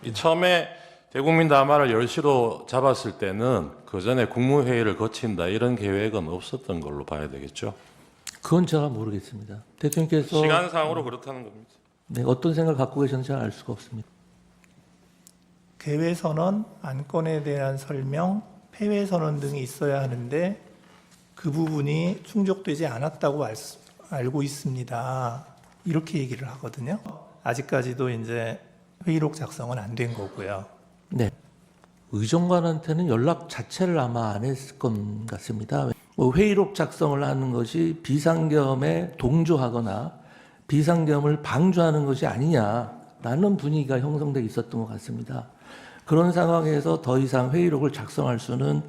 이 처음에 대국민 담화를 10시로 잡았을 때는 그 전에 국무회의를 거친다 이런 계획은 없었던 걸로 봐야 되겠죠. 그건 제가 모르겠습니다. 대통령께서 시간상으로 그렇다는 겁니다. 네, 어떤 생각을 갖고 계셨는지 잘 알 수가 없습니다. 개회선언, 안건에 대한 설명, 폐회선언 등이 있어야 하는데 그 부분이 충족되지 않았다고 알고 있습니다. 이렇게 얘기를 하거든요. 아직까지도 이제 회의록 작성은 안 된 거고요. 네. 의정관한테는 연락 자체를 아마 안 했을 것 같습니다. 뭐 회의록 작성을 하는 것이 비상겸에 동조하거나 비상겸을 방조하는 것이 아니냐라는 분위기가 형성돼 있었던 것 같습니다. 그런 상황에서 더 이상 회의록을 작성할 수는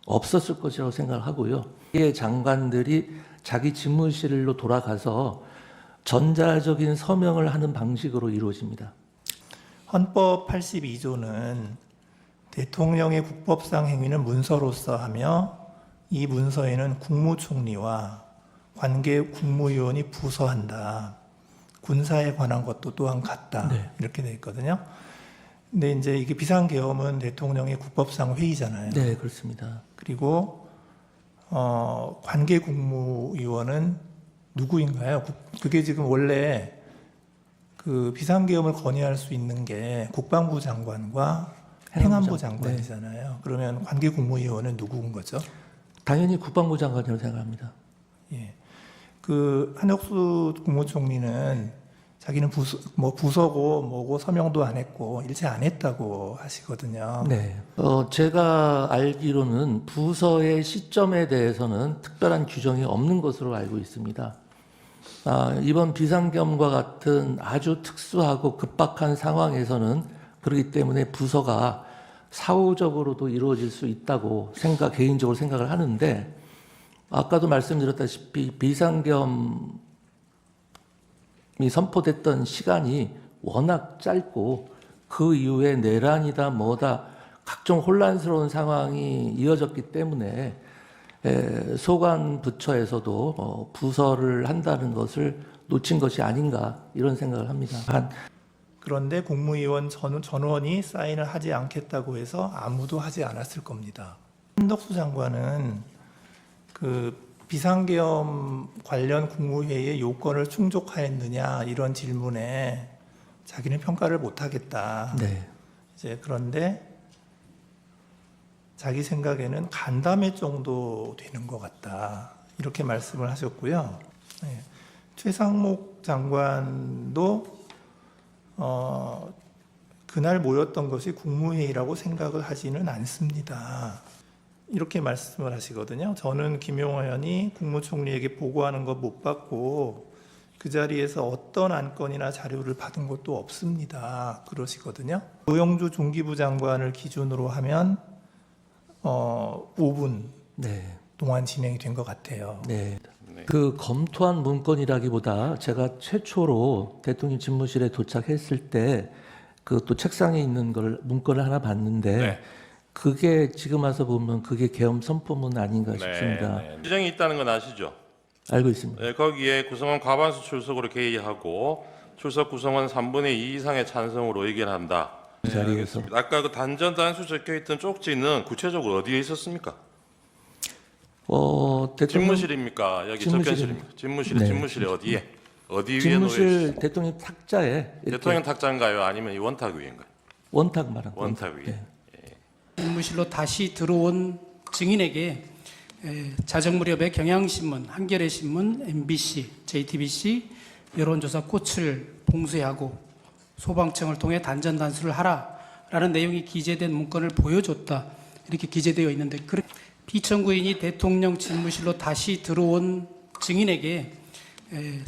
없었을 것이라고 생각을 하고요. 이 장관들이 자기 집무실로 돌아가서 전자적인 서명을 하는 방식으로 이루어집니다. 헌법 82조는 대통령의 국법상 행위는 문서로서 하며 이 문서에는 국무총리와 관계 국무위원이 부서한다. 군사에 관한 것도 또한 같다. 네. 이렇게 돼 있거든요. 근데 이제 이게 비상계엄은 대통령의 국법상 회의잖아요. 네, 그렇습니다. 그리고 관계 국무위원은 누구인가요? 그게 지금 원래 그 비상계엄을 건의할 수 있는 게 국방부 장관과 행안부 장관이잖아요. 그러면 관계 국무위원은 누구인 거죠? 당연히 국방부 장관이라고 생각합니다. 예. 그 한혁수 국무총리는 자기는 부서고 뭐고 서명도 안 했고 일체 안 했다고 하시거든요. 네. 제가 알기로는 부서의 시점에 대해서는 특별한 규정이 없는 것으로 알고 있습니다. 이번 비상겸과 같은 아주 특수하고 급박한 상황에서는 그렇기 때문에 부서가 사후적으로도 이루어질 수 있다고 개인적으로 생각을 하는데, 아까도 말씀드렸다시피 비상겸이 선포됐던 시간이 워낙 짧고 그 이후에 내란이다 뭐다 각종 혼란스러운 상황이 이어졌기 때문에 소관 부처에서도 부서를 한다는 것을 놓친 것이 아닌가 이런 생각을 합니다. 그런데 국무위원 전원이 사인을 하지 않겠다고 해서 아무도 하지 않았을 겁니다. 한덕수 장관은 그 비상계엄 관련 국무회의의 요건을 충족하였느냐 이런 질문에 자기는 평가를 못하겠다. 네. 이제 그런데 자기 생각에는 간담회 정도 되는 것 같다. 이렇게 말씀을 하셨고요. 네. 최상목 장관도 그날 모였던 것이 국무회의라고 생각을 하지는 않습니다. 이렇게 말씀을 하시거든요. 저는 김용호 의원이 국무총리에게 보고하는 거 못 받고 그 자리에서 어떤 안건이나 자료를 받은 것도 없습니다. 그러시거든요. 노영주 중기부 장관을 기준으로 하면 5분 네. 동안 진행이 된 것 같아요. 네. 그 검토한 문건이라기보다 제가 최초로 대통령 집무실에 도착했을 때 그 또 책상에 있는 걸 문건을 하나 봤는데 네. 그게 지금 와서 보면 그게 계엄 선포문 아닌가 싶습니다. 지정이 있다는 건 아시죠? 알고 있습니다. 네, 거기에 구성원 과반수 출석으로 개의하고 출석 구성원 3분의 2 이상의 찬성으로 의견한다. 그 자리에서. 알겠습니다. 아까 그 단전 단수 적혀 있던 쪽지는 구체적으로 어디에 있었습니까? 대통령 집무실입니까? 여기 접견실입니까? 집무실에 네. 집무실에 어디에? 어디 위에 집무실 대통령 탁자에 이렇게 대통령 탁자인가요? 아니면 이 원탁 위인가요? 원탁 말한 원탁 위에. 네. 집무실로 다시 들어온 증인에게 자정 무렵에 경향신문, 한겨레신문, MBC, JTBC 여론조사 꽃을 봉쇄하고 소방청을 통해 단전 단수를 하라라는 내용이 기재된 문건을 보여줬다. 이렇게 기재되어 있는데 피청구인이 대통령 집무실로 다시 들어온 증인에게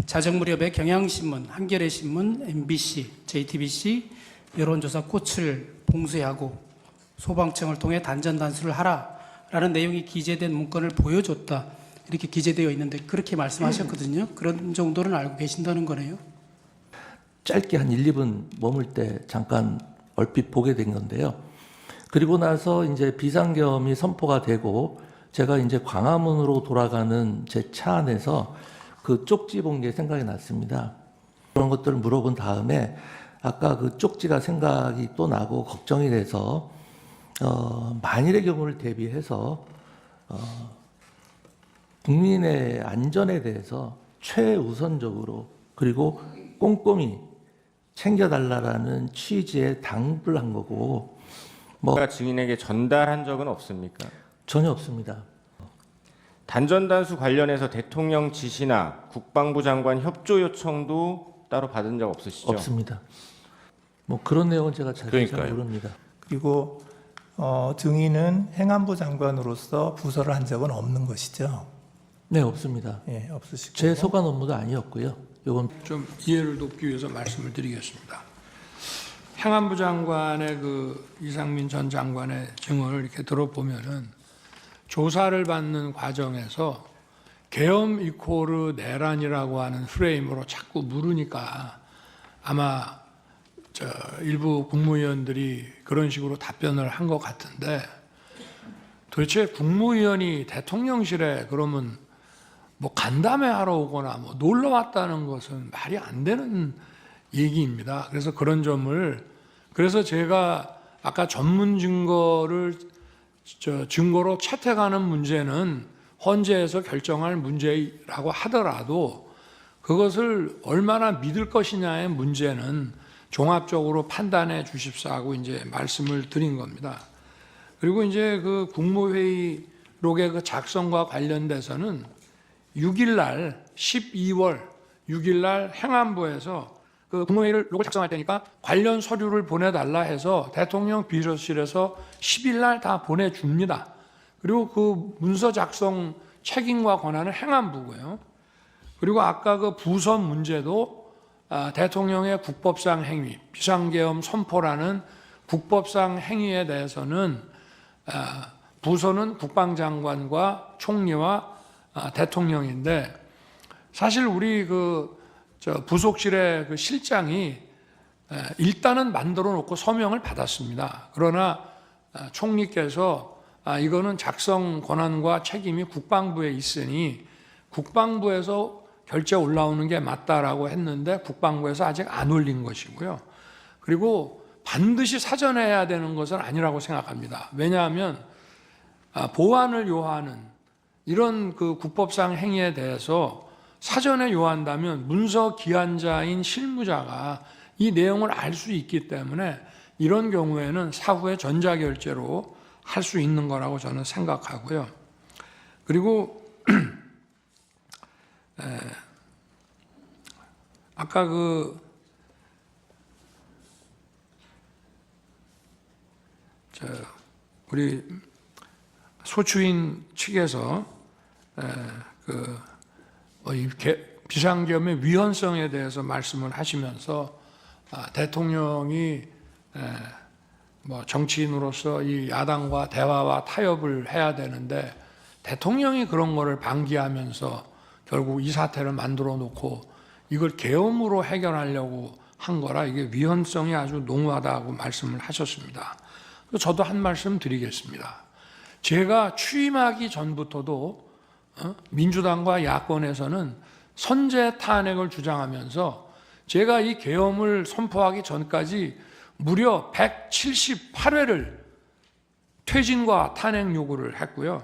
자정 무렵에 경향신문, 한겨레신문, MBC, JTBC 여론조사 꽃을 봉쇄하고 소방청을 통해 단전 단수를 하라라는 내용이 기재된 문건을 보여줬다. 이렇게 기재되어 있는데 그렇게 말씀하셨거든요. 그런 정도는 알고 계신다는 거네요. 짧게 한 1, 2분 머물 때 잠깐 얼핏 보게 된 건데요. 그리고 나서 이제 비상계엄이 선포가 되고 제가 이제 광화문으로 돌아가는 제 차 안에서 그 쪽지 본 게 생각이 났습니다. 그런 것들을 물어본 다음에 아까 그 쪽지가 생각이 또 나고 걱정이 돼서 만일의 경우를 대비해서 국민의 안전에 대해서 최우선적으로 그리고 꼼꼼히 챙겨달라라는 취지에 당부를 한 거고 뭐 증인에게 전달한 적은 없습니까? 전혀 없습니다. 단전단수 관련해서 대통령 지시나 국방부 장관 협조 요청도 따로 받은 적 없으시죠? 없습니다. 뭐 그런 내용은 제가 잘 그러니까요. 모릅니다. 그리고 증인은 행안부 장관으로서 부서를 한 적은 없는 것이죠. 네, 없습니다. 예, 없으시고. 제 소관 업무도 아니었고요. 이건 좀 이해를 돕기 위해서 말씀을 드리겠습니다. 행안부 장관의 그 이상민 전 장관의 증언을 이렇게 들어보면은 조사를 받는 과정에서 계엄 이코르 내란이라고 하는 프레임으로 자꾸 물으니까 아마 일부 국무위원들이 그런 식으로 답변을 한 것 같은데 도대체 국무위원이 대통령실에 그러면 뭐 간담회 하러 오거나 뭐 놀러 왔다는 것은 말이 안 되는 얘기입니다. 그래서 그런 점을 그래서 제가 아까 전문 증거를 증거로 채택하는 문제는 헌재에서 결정할 문제라고 하더라도 그것을 얼마나 믿을 것이냐의 문제는 종합적으로 판단해 주십사고 이제 말씀을 드린 겁니다. 그리고 이제 그 국무회의록의 그 작성과 관련돼서는 6일 날 12월 6일 날 행안부에서 그 국무회의록을 작성할 테니까 관련 서류를 보내달라 해서 대통령 비서실에서 10일 날 다 보내줍니다. 그리고 그 문서 작성 책임과 권한은 행안부고요. 그리고 아까 그 부선 문제도 대통령의 국법상 행위, 비상계엄 선포라는 국법상 행위에 대해서는 부서는 국방장관과 총리와 대통령인데 사실 우리 부속실의 그 실장이 일단은 만들어 놓고 서명을 받았습니다. 그러나 총리께서 이거는 작성 권한과 책임이 국방부에 있으니 국방부에서 결제 올라오는 게 맞다라고 했는데 국방부에서 아직 안 올린 것이고요. 그리고 반드시 사전에 해야 되는 것은 아니라고 생각합니다. 왜냐하면 보완을 요하는 이런 그 국법상 행위에 대해서 사전에 요한다면 문서 기한자인 실무자가 이 내용을 알 수 있기 때문에 이런 경우에는 사후에 전자결제로 할 수 있는 거라고 저는 생각하고요. 그리고 아까 우리 소추인 측에서 비상계엄의 위헌성에 대해서 말씀을 하시면서 대통령이 뭐 정치인으로서 이 야당과 대화와 타협을 해야 되는데 대통령이 그런 거를 방기하면서 결국 이 사태를 만들어 놓고 이걸 계엄으로 해결하려고 한 거라 이게 위헌성이 아주 농후하다고 말씀을 하셨습니다. 저도 한 말씀 드리겠습니다. 제가 취임하기 전부터도 민주당과 야권에서는 선제 탄핵을 주장하면서 제가 이 계엄을 선포하기 전까지 무려 178회를 퇴진과 탄핵 요구를 했고요.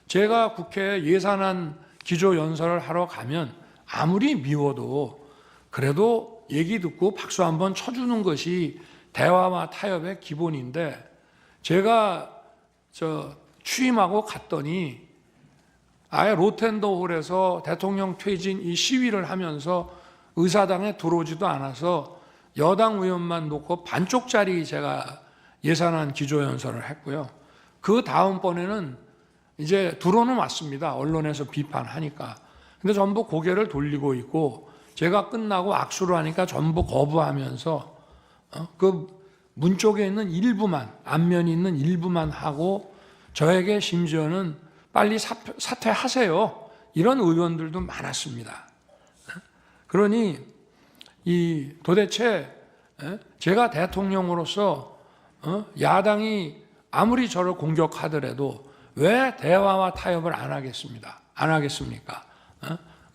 제가 국회 예산안 기조연설을 하러 가면 아무리 미워도 그래도 얘기 듣고 박수 한번 쳐주는 것이 대화와 타협의 기본인데 제가 취임하고 갔더니 아예 로텐더홀에서 대통령 퇴진 이 시위를 하면서 의사당에 들어오지도 않아서 여당 의원만 놓고 반쪽짜리 제가 예산안 기조연설을 했고요. 그 다음번에는 이제 들어는 왔습니다. 언론에서 비판하니까. 근데 전부 고개를 돌리고 있고 제가 끝나고 악수를 하니까 전부 거부하면서 그 문 쪽에 있는 일부만 앞면이 있는 일부만 하고 저에게 심지어는 빨리 사퇴하세요. 이런 의원들도 많았습니다. 그러니 도대체 제가 대통령으로서 야당이 아무리 저를 공격하더라도 왜 대화와 타협을 안 하겠습니까?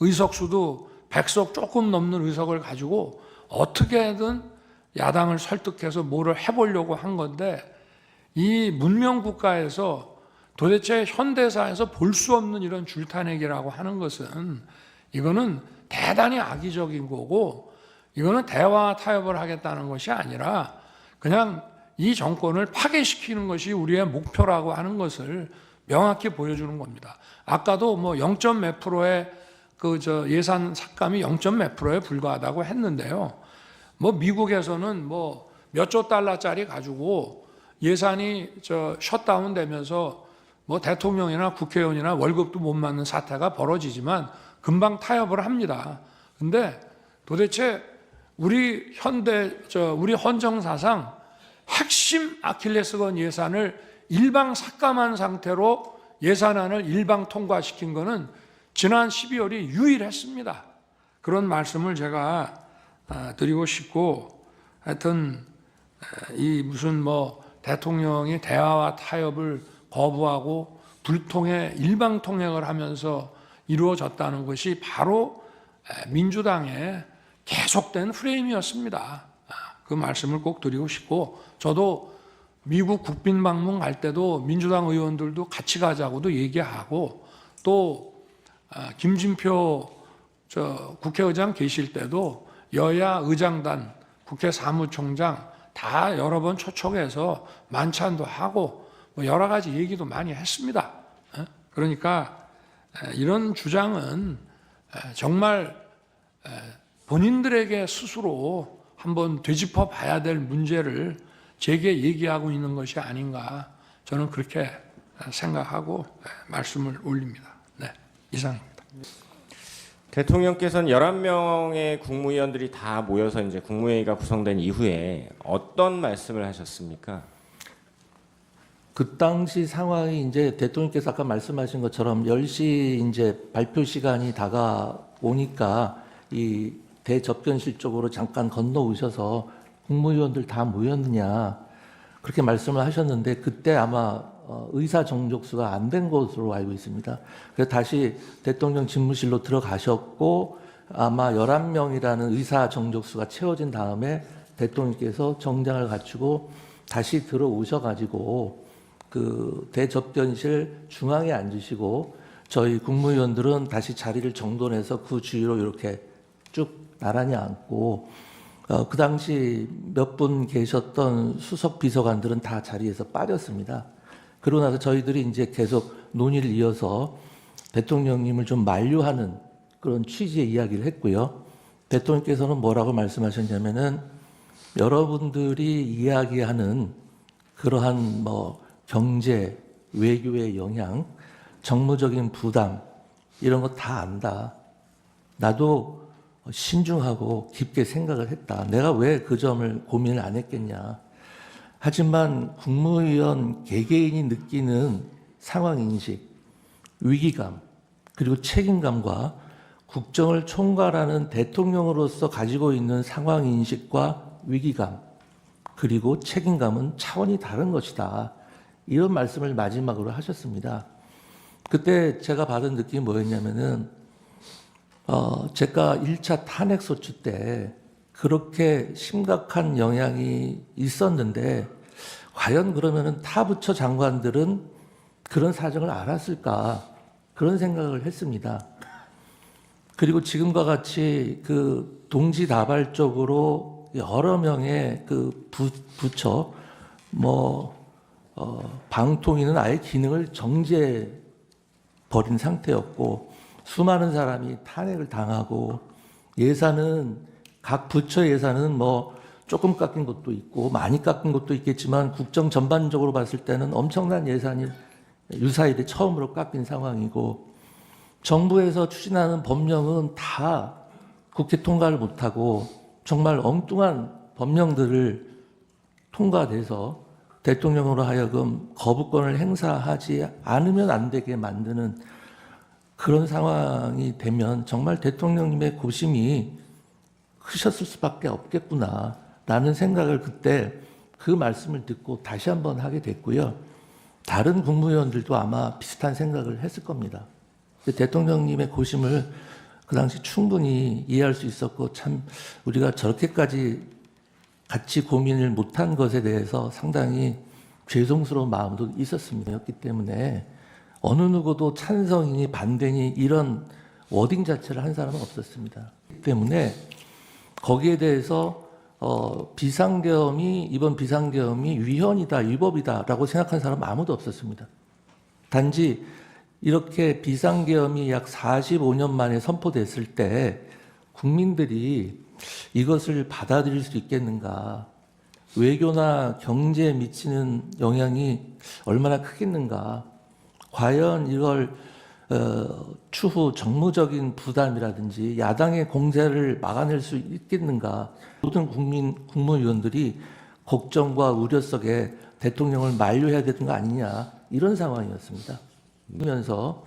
의석수도 100석 조금 넘는 의석을 가지고 어떻게든 야당을 설득해서 뭐를 해보려고 한 건데 이 문명 국가에서 도대체 현대사에서 볼 수 없는 이런 줄타내기라고 하는 것은 이거는 대단히 악의적인 거고 이거는 대화 타협을 하겠다는 것이 아니라 그냥 이 정권을 파괴시키는 것이 우리의 목표라고 하는 것을 명확히 보여주는 겁니다. 아까도 뭐 0몇 %의 예산 삭감이 0몇 %에 불과하다고 했는데요. 뭐 미국에서는 뭐 몇 조 달러짜리 가지고 예산이 셧다운 되면서 뭐 대통령이나 국회의원이나 월급도 못 받는 사태가 벌어지지만 금방 타협을 합니다. 근데 도대체 우리 우리 헌정사상 핵심 아킬레스건 예산을 일방 삭감한 상태로 예산안을 일방 통과시킨 거는 지난 12월이 유일했습니다. 그런 말씀을 제가 드리고 싶고 하여튼 이 무슨 뭐 대통령이 대화와 타협을 거부하고 불통의 일방 통행을 하면서 이루어졌다는 것이 바로 민주당의 계속된 프레임이었습니다. 그 말씀을 꼭 드리고 싶고 저도 미국 국빈 방문 갈 때도 민주당 의원들도 같이 가자고도 얘기하고 또 김진표 국회의장 계실 때도 여야 의장단, 국회 사무총장 다 여러 번 초청해서 만찬도 하고 뭐 여러 가지 얘기도 많이 했습니다. 그러니까 이런 주장은 정말 본인들에게 스스로 한번 되짚어 봐야 될 문제를 제게 얘기하고 있는 것이 아닌가 저는 그렇게 생각하고 말씀을 올립니다. 네, 이상입니다. 대통령께서는 11명의 국무위원들이 다 모여서 이제 국무회의가 구성된 이후에 어떤 말씀을 하셨습니까? 그 당시 상황이 이제 대통령께서 아까 말씀하신 것처럼 10시 이제 발표 시간이 다가오니까 이 대접견실 쪽으로 잠깐 건너오셔서 국무위원들 다 모였느냐 그렇게 말씀을 하셨는데 그때 아마 의사 정족수가 안 된 것으로 알고 있습니다. 그래서 다시 대통령 집무실로 들어가셨고 아마 11명이라는 의사 정족수가 채워진 다음에 대통령께서 정장을 갖추고 다시 들어오셔가지고 그 대접견실 중앙에 앉으시고 저희 국무위원들은 다시 자리를 정돈해서 그 주위로 이렇게 쭉 나란히 앉고 그 당시 몇 분 계셨던 수석 비서관들은 다 자리에서 빠졌습니다. 그러고 나서 저희들이 이제 계속 논의를 이어서 대통령님을 좀 만류하는 그런 취지의 이야기를 했고요. 대통령께서는 뭐라고 말씀하셨냐면은 여러분들이 이야기하는 그러한 뭐 경제, 외교의 영향, 정무적인 부담 이런 거 다 안다. 나도 신중하고 깊게 생각을 했다. 내가 왜 그 점을 고민을 안 했겠냐. 하지만 국무위원 개개인이 느끼는 상황인식, 위기감, 그리고 책임감과 국정을 총괄하는 대통령으로서 가지고 있는 상황인식과 위기감, 그리고 책임감은 차원이 다른 것이다. 이런 말씀을 마지막으로 하셨습니다. 그때 제가 받은 느낌이 뭐였냐면은 제가 1차 탄핵소추 때 그렇게 심각한 영향이 있었는데 과연 그러면은 타 부처 장관들은 그런 사정을 알았을까 그런 생각을 했습니다. 그리고 지금과 같이 그 동시다발적으로 여러 명의 그 부처 방통위는 아예 기능을 정지해 버린 상태였고 수많은 사람이 탄핵을 당하고 예산은 각 부처 예산은 뭐 조금 깎인 것도 있고 많이 깎인 것도 있겠지만 국정 전반적으로 봤을 때는 엄청난 예산이 유사일에 처음으로 깎인 상황이고 정부에서 추진하는 법령은 다 국회 통과를 못하고 정말 엉뚱한 법령들을 통과돼서 대통령으로 하여금 거부권을 행사하지 않으면 안 되게 만드는 그런 상황이 되면 정말 대통령님의 고심이 크셨을 수밖에 없겠구나 라는 생각을 그때 그 말씀을 듣고 다시 한번 하게 됐고요. 다른 국무위원들도 아마 비슷한 생각을 했을 겁니다. 대통령님의 고심을 그 당시 충분히 이해할 수 있었고 참 우리가 저렇게까지 같이 고민을 못한 것에 대해서 상당히 죄송스러운 마음도 있었습니다. 였기 때문에 어느 누구도 찬성이니 반대니 이런 워딩 자체를 한 사람은 없었습니다. 그렇기 때문에 거기에 대해서 이번 비상계엄이 위헌이다, 위법이다라고 생각한 사람은 아무도 없었습니다. 단지 이렇게 비상계엄이 약 45년 만에 선포됐을 때 국민들이 이것을 받아들일 수 있겠는가, 외교나 경제에 미치는 영향이 얼마나 크겠는가, 과연 이걸 추후 정무적인 부담이라든지 야당의 공세를 막아낼 수 있겠는가, 모든 국무위원들이 걱정과 우려 속에 대통령을 만류해야 되는 거 아니냐, 이런 상황이었습니다. 그러면서